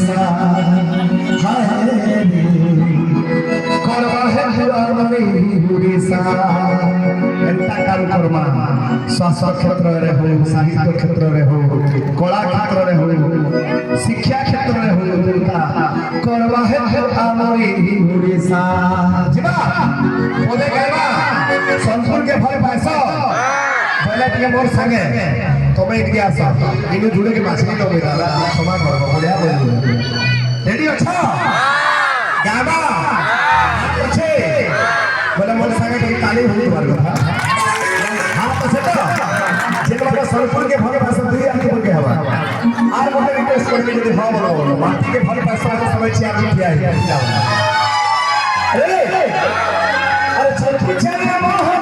उड़ीसा हाय रे करवा है आमरी उड़ीसा एंता काम करमा स्वास्थ्य क्षेत्र रे हो साहित्य क्षेत्र रे हो कला क्षेत्र रे हो शिक्षा क्षेत्र रे हो जनता करवा है आमरी उड़ीसा जिबा ओदे कहबा संतुर के भय पाइसो पहले टिके मोर संगे तबे इनके आसा इनु जुड़े के माछली तो मेरा समान करबो बढ़िया बोल रेडी अच्छा गाबा अच्छे बोले मोर संगे टिके ताली होई मार था हां तो से तो जेबा संतुर के भय पाइसो दुई आदमी बोल के हवा आर मोटे रिक्वेस्ट करके यदि हां बोलो माटी के भय पाइसो तो समय छी आदमी किया अरे अरे चल पूछे ना मोह